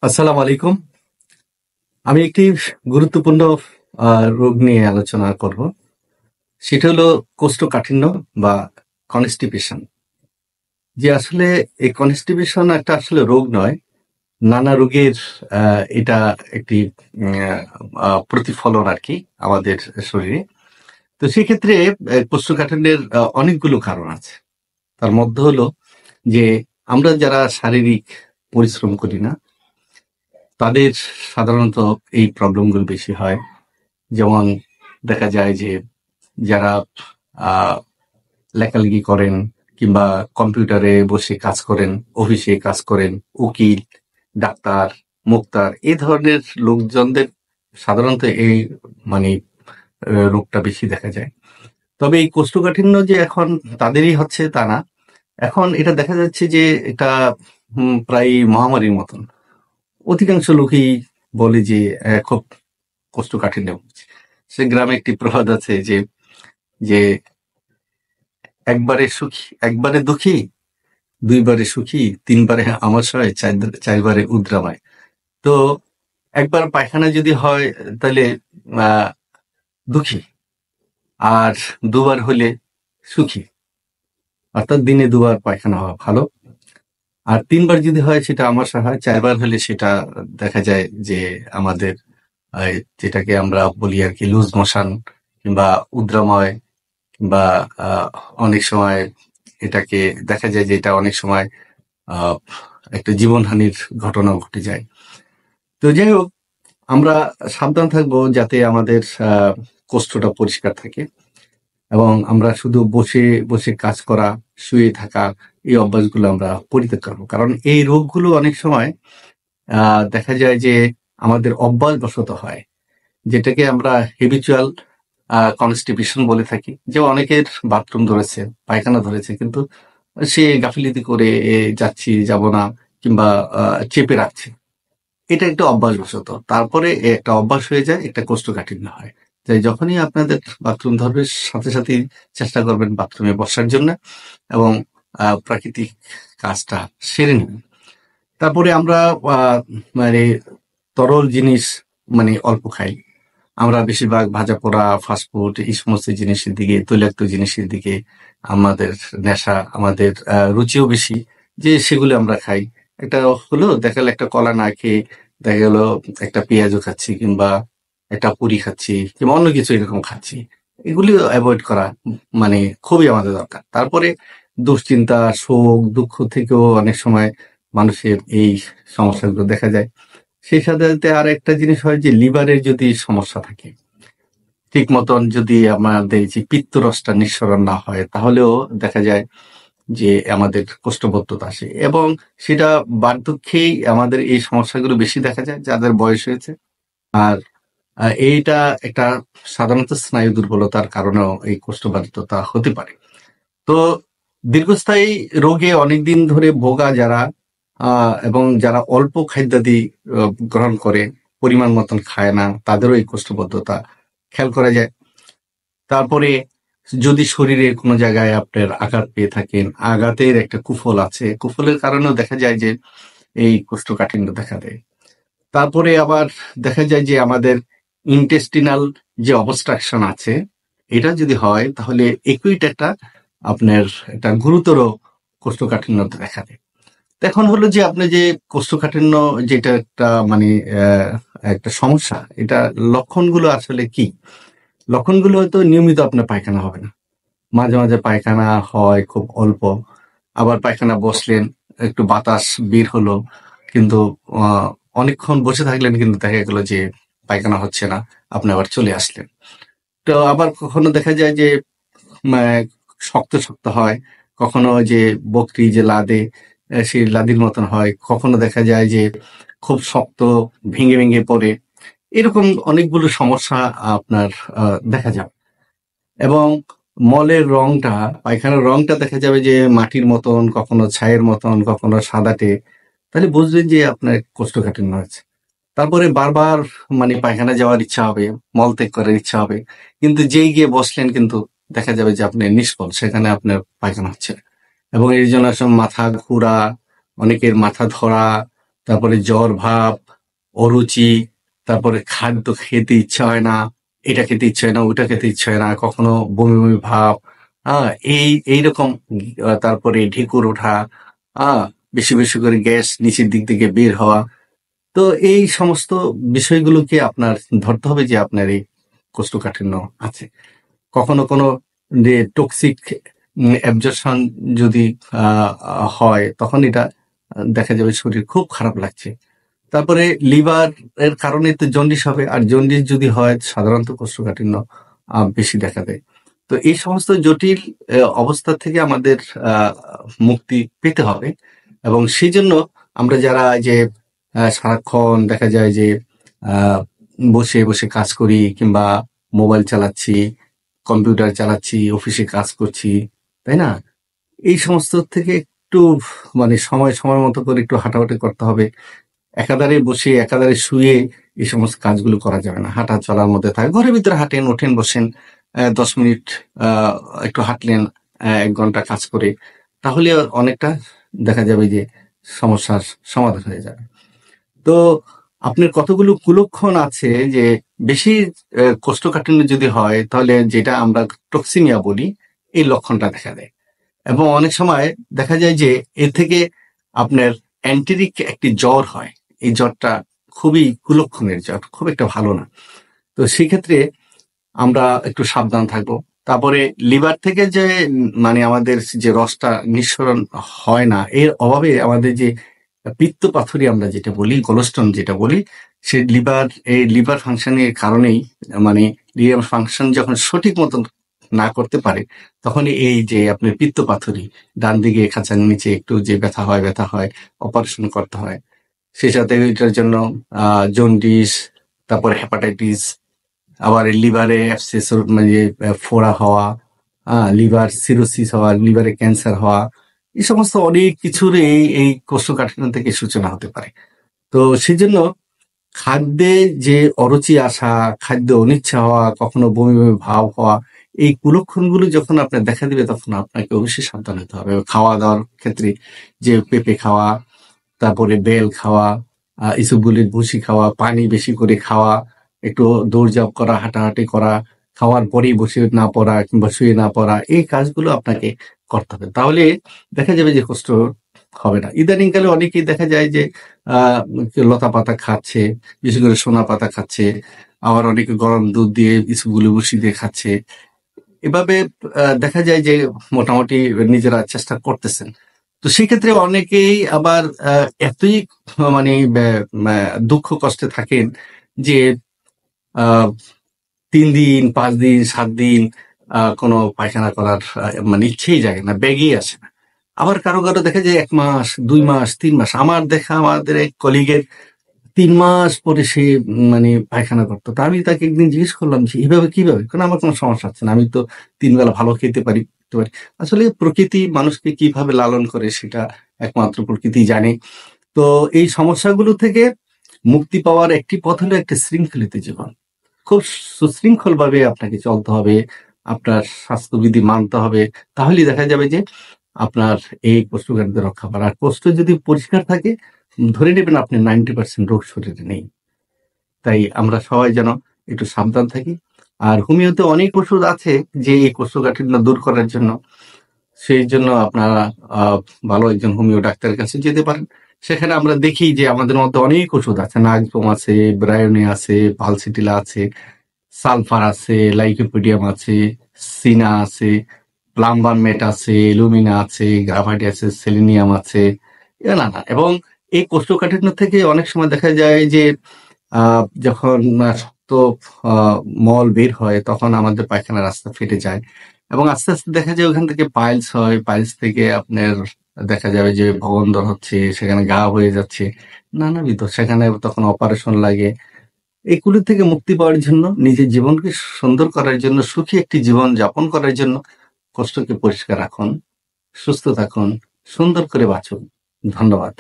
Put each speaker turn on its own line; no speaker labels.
আসসালামু আলাইকুম। আমি একটি গুরুত্বপূর্ণ রোগ নিয়ে আলোচনা করব। সেটা হলো কোষ্ঠকাঠিন্য বা কনস্টিপেশন। যে আসলে এই কনস্টিপেশন একটা আসলে রোগ নয়। নানা রোগের এটা একটি প্রতিফলন আরকি আমাদের শরীরে। তো সেক্ষেত্রে কোষ্ঠকাঠিন্যের অনেকগুলো কারণ আছে। তার মধ্যে হলো যে আমরা যারা শারীরিক পরিশ্রম করি না, তাদের সাধারণত এই প্রবলেমগুলো বেশি হয়। যেমন দেখা যায় যে যারা আহ, লেখালেখি করেন কিংবা কম্পিউটারে বসে কাজ করেন, অফিসে কাজ করেন, উকিল, ডাক্তার, মুক্তার এই ধরনের লোকজনদের সাধারণত এই মানে রোগটা বেশি দেখা যায়। তবে এই কোষ্ঠকাঠিন্য যে এখন তাদেরই হচ্ছে তা না। এখন এটা দেখা যাচ্ছে যে এটা প্রায় মহামারীর মতন। অধিকাংশ লোকই বলে যে খুব কোষ্ঠকাঠিন্য ভুগছে। সে গ্রামে একটি প্রবাদ আছে যে যে একবারে সুখী, একবারে দুঃখী, দুইবারে সুখী, তিনবারে আমাশয়, চারবারে উদ্রাময়। তো একবার পায়খানা যদি হয় তাহলে আহ, দুঃখী, আর দুবার হলে সুখী। অর্থাৎ দিনে দুবার পায়খানা হওয়া ভালো। আর তিনবার যদি হয় সেটা আমাশয় হয়, চারবার হলে সেটা দেখা যায় যে আমাদের যেটাকে আমরা বলি আর কি লুজ মোশন কিংবা উদ্রাময় বা অনেক সময় এটাকে দেখা যায় যে এটা অনেক সময় আহ, একটা জীবনহানির ঘটনা ঘটে যায়। তো যাই হোক, আমরা সাবধান থাকবো যাতে আমাদের কোষ্ঠটা পরিষ্কার থাকে এবং আমরা শুধু বসে বসে কাজ করা, শুয়ে থাকা এই অভ্যাসগুলো আমরা পরিত্যাগ করবো। কারণ এই রোগগুলো অনেক সময় দেখা যায় যে আমাদের অভ্যাসবশত হয়, যেটাকে আমরা হেবিচুয়াল কনস্টিপেশন বলে থাকি। যে অনেকের বাথরুম ধরেছে, পায়খানা ধরেছে, কিন্তু সে গাফিলতি করে যাচ্ছি যাব না কিংবা চেপে রাখছে। এটা একটা অভ্যাসবশত। তারপরে একটা অভ্যাস হয়ে যায়, একটা কোষ্ঠকাঠিন্য হয়। তাই যখনই আপনাদের বাথরুম ধরবে সাথে সাথেই চেষ্টা করবেন বাথরুমে বসার জন্য এবং প্রাকৃতিক কাজটা সেরে নেবেন। তারপরে আমরা আহ, মানে তরল জিনিস অল্প খাই। আমরা বেশিরভাগ ভাজাপোড়া, ফাস্টফুড এই সমস্ত জিনিসের দিকে, তৈলাক্ত জিনিসের দিকে আমাদের নেশা, আমাদের রুচিও বেশি, যে সেগুলো আমরা খাই। একটা হলো দেখা গেল একটা কলা না খেয়ে দেখা গেল একটা পেঁয়াজও খাচ্ছি কিংবা একটা পুরি খাচ্ছি কিংবা অন্য কিছু এরকম খাচ্ছি। এগুলি অ্যাভয়েড করা খুবই আমাদের দরকার। তারপরে দুশ্চিন্তা, শোক, দুঃখ থেকেও অনেক সময় মানুষের এই সমস্যাগুলো দেখা যায়। সেই সাথে সাথে আর একটা জিনিস হয় যে লিভারের যদি সমস্যা থাকে, ঠিক মতন যদি আমাদের যে পিত্তরসটা নিঃসরণ না হয়, তাহলেও দেখা যায় যে আমাদের কোষ্ঠবদ্ধতা আসে এবং সেটা বার্ধক্যেই আমাদের এই সমস্যাগুলো বেশি দেখা যায় যাদের বয়স হয়েছে। আর এইটা একটা সাধারণত স্নায়ু দুর্বলতার কারণেও এই কোষ্ঠবাধিততা হতে পারে। তো দীর্ঘস্থায়ী রোগে অনেকদিন ধরে ভোগা যারা এবং যারা অল্প খাদ্যাদি গ্রহণ করে, পরিমাণ মতন খায় না, তাদেরও এই কোষ্ঠবদ্ধতা খেয়াল করা যায়। তারপরে যদি শরীরে কোনো জায়গায় আপনার আঘাত পেয়ে থাকেন, আঘাতের একটা কুফল আছে, কুফলের কারণেও দেখা যায় যে এই কোষ্ঠকাঠিন্য দেখা দেয়। তারপরে আবার দেখা যায় যে আমাদের ইন্টেস্টিনাল যে অবস্ট্রাকশন আছে, এটা যদি হয় তাহলে একুইট একটা আপনার একটা গুরুতর কোষ্ঠকাঠিন্য দেখা দেয়। তো এখন হলো যে আপনি যে কোষ্ঠকাঠিন্য, যেটা একটা একটা সমস্যা, এটা লক্ষণগুলো আসলে কি? লক্ষণগুলো হয়তো নিয়মিত আপনার পায়খানা হবে না, মাঝে মাঝে পায়খানা হয় খুব অল্প, আবার পায়খানা বসলেন, একটু বাতাস বের হলো, কিন্তু আহ, অনেকক্ষণ বসে থাকলেন কিন্তু দেখা গেল যে পায়খানা হচ্ছে না, আপনি আবার চলে আসলেন। তো আবার কখনো দেখা যায় যে শক্ত শক্ত হয়, কখনো যে বকরি যে লাদে, সেই লাদির মতন হয়, কখনো দেখা যায় যে খুব শক্ত, ভেঙে ভেঙে পড়ে। এরকম অনেকগুলো সমস্যা আপনার দেখা যাবে। এবং মলের রংটা, পায়খানার রংটা দেখা যাবে যে মাটির মতন, কখনো ছাইয়ের মতন, কখনো সাদাটে। তাহলে বুঝবেন যে আপনার কোষ্ঠকাঠিন্য হয়েছে। তারপরে বারবার পায়খানা যাওয়ার ইচ্ছা হবে, মলত্যাগ করার ইচ্ছা হবে, কিন্তু যেই গিয়ে বসলেন কিন্তু দেখা যাবে যে আপনি নিষ্ফল, সেখানে আপনার পায়খানা হচ্ছে না। এবং এর জন্য আসলে মাথা ঘোরা, অনেকের মাথা ধরা, তারপরে জ্বর ভাব, অরুচি, তারপরে খাদ্য খেতে ইচ্ছা হয় না, এটা খেতে ইচ্ছে হয় না, ওটা খেতে ইচ্ছে হয় না, কখনো বমি বমি ভাব, এইরকম। তারপরে ঢেকুর ওঠা, বেশি বেশি করে গ্যাস নিচের দিক থেকে বের হওয়া। তো এই সমস্ত বিষয়গুলোকে আপনার ধরতে হবে যে আপনার এই কোষ্ঠকাঠিন্য আছে। কখনো কোনো যে টক্সিক অ্যাবজর্পশন যদি হয়, তখন এটা দেখা যাবে শরীর খুব খারাপ লাগছে। তারপরে লিভার এর কারণে তো জন্ডিস হবে, আর জন্ডিস যদি হয় সাধারণত কোষ্ঠকাঠিন্য বেশি দেখা দেয়। তো এই সমস্ত জটিল অবস্থা থেকে আমাদের মুক্তি পেতে হবে, এবং সেই জন্য আমরা যারা যে সারাক্ষণ দেখা যায় যে আহ, বসে বসে কাজ করি, কিংবা মোবাইল চালাচ্ছি, কম্পিউটার চালাচ্ছি, অফিসে কাজ করছি, তাই না? এই সমস্ত থেকে একটু মানে সময় সময় মতো করে একটু হাঁটাহাঁটি করতে হবে। একাধারে বসে একাধারে শুয়ে এই সমস্ত কাজগুলো করা যাবে না। হাঁটা চলার মধ্যে থাকে, ঘরের ভিতরে হাঁটেন, ওঠেন, বসেন, 10 মিনিট একটু হাঁটলেন, 1 ঘন্টা কাজ করে, তাহলে অনেকটা দেখা যাবে যে সমস্যার সমাধান হয়ে যাবে। তো আপনার কতগুলো কুলক্ষণ আছে যে বেশি কোষ্ঠকাঠিন্য যদি হয়, তাহলে যেটা আমরা টক্সিমিয়া বলি, এই লক্ষণটা দেখা দেয়। এবং অনেক সময় দেখা যায় যে এর থেকে আপনার অ্যান্টেরিক একটি জ্বর হয়। এই জ্বরটা খুবই কুলক্ষণের জ্বর, খুব একটা ভালো না। তো সেক্ষেত্রে আমরা একটু সাবধান থাকবো। তারপরে লিভার থেকে যে মানে আমাদের যে রসটা নিঃসরণ হয় না, এর অভাবে আমাদের যে পিত্ত পাথুরি আমরা যেটা বলি, কোলেস্ট্রল যেটা বলি, সে লিভার ফাংশনের কারণেই, মানে লিভার ফাংশন যখন সঠিক মতন না করতে পারে, তখন এই যে আপনার পিত্ত পাথুরি, ডান দিকে খাঁচার নিচে একটু যে ব্যথা হয়, অপারেশন করতে হয়। সেই সাথে এটার জন্য জন্ডিস, তারপর হেপাটাইটিস, আবার লিভারে অ্যাবসেস, মানে ফোড়া হওয়া, লিভার সিরোসিস হওয়া, লিভারে ক্যান্সার হওয়া, এই সমস্ত অনেক কিছুর এই কোষ্ঠকাঠিন্য থেকে সূচনা হতে পারে। তো সেই জন্য খাদ্যে যে অরুচি আসা, খাদ্য অনিচ্ছা হওয়া, কখনো বমি বমি ভাব হওয়া, এই কুলক্ষণগুলো যখন আপনার দেখা দিবে, তখন আপনাকে অবশ্যই সাবধান হতে হবে। খাওয়া দাওয়ার ক্ষেত্রে যে পেঁপে খাওয়া, তারপরে বেল খাওয়া, ইসবগুলির ভুসি খাওয়া, পানি বেশি করে খাওয়া, একটু দৌড়ঝাঁপ করা, হাঁটাহাঁটি করা, খাওয়ার পরেই বসে না পড়া কিংবা শুয়ে না পড়া, এই কাজগুলো আপনাকে করতে হবে। তাহলে দেখা যাবে যে কষ্ট হবে না। ইদানিংকালে অনেকেই দেখা যায় যে আহ লতা পাতা খাচ্ছে, বিশেষ করে সোনা পাতা খাচ্ছে, আবার অনেকে গরম দুধ দিয়ে ইসবগুলি ভুসি দিয়ে খাচ্ছে। এভাবে দেখা যায় যে মোটামুটি নিজেরা চেষ্টা করতেছেন। তো সেক্ষেত্রে অনেকেই আবার এতই মানে দুঃখ কষ্টে থাকেন যে আহ 3 দিন, 5 দিন, 7 দিন কোনো পায়খানা করার মানে ইচ্ছেই জাগে না, ব্যাগই আসে না। আবার কারো কারো দেখা যায় 1 মাস, 2 মাস, 3 মাস। আমাদের এক কলিগের 3 মাস পরে সে মানে পায়খানা করতো। তা আমি তাকে একদিন জিজ্ঞেস করলাম যে এভাবে কিভাবে? কারণ আমার কোনো সমস্যা হচ্ছে না, আমি তো 3 বেলা ভালো খেতে পারি, করতে পারি। আসলে প্রকৃতি মানুষকে কিভাবে লালন করে সেটা একমাত্র প্রকৃতি জানে। তো এই সমস্যাগুলো থেকে মুক্তি পাওয়ার একটি পথ হলো একটা শৃঙ্খলিত জীবন। খুব সুশৃঙ্খল ভাবে আপনাকে চলতে হবে, আপনার স্বাস্থ্যবিধি মানতে হবে। তাহলেই দেখা যাবে যে আপনার এই কোষ্ঠকাঠিন্য রক্ষা পাওয়ার। আর কোষ্ঠ যদি পরিষ্কার থাকে, ধরে নেবেন আপনি 90% রোগ শরীরে নেই। তাই আমরা সবাই যেন একটু সাবধান থাকি। আর হোমিওতে অনেক ওষুধ আছে যে এই কোষ্ঠকাঠিন্য দূর করার জন্য। সেই জন্য আপনারা ভালো একজন হোমিও ডাক্তারের কাছে যেতে পারেন। সেখানে আমরা দেখি যে আমাদের মধ্যে অনেক ওষুধ আছে। নাগপ্রোম আছে, ব্রায়োনি আছে, পালসিটিলা আছে, সালফার আছে, লাইকোপোডিয়াম আছে, সিনা আছে, প্লাম্বারমেট আছে, লুমিনা আছে, গ্রাভাইট আছে, সেলেনিয়াম আছে, না এবং এই কোষ্ঠকাঠিন্য থেকে অনেক সময় দেখা যায় যে যখন শক্ত মল বের হয়, তখন আমাদের পায়খানার রাস্তা ফেটে যায়, এবং আস্তে আস্তে দেখা যায় ওখান থেকে পাইলস হয়, পাইলস থেকে আপনার দেখা যাবে যে ভগন্দর হচ্ছে, সেখানে ঘা হয়ে যাচ্ছে, নানাবিধ, সেখানে তখন অপারেশন লাগে। এগুলো থেকে মুক্তি পাওয়ার জন্য, নিজের জীবনকে সুন্দর করার জন্য, সুখী একটি জীবন যাপন করার জন্য কষ্টকে পরিষ্কার রাখুন, সুস্থ থাকুন, সুন্দর করে বাঁচুন। ধন্যবাদ।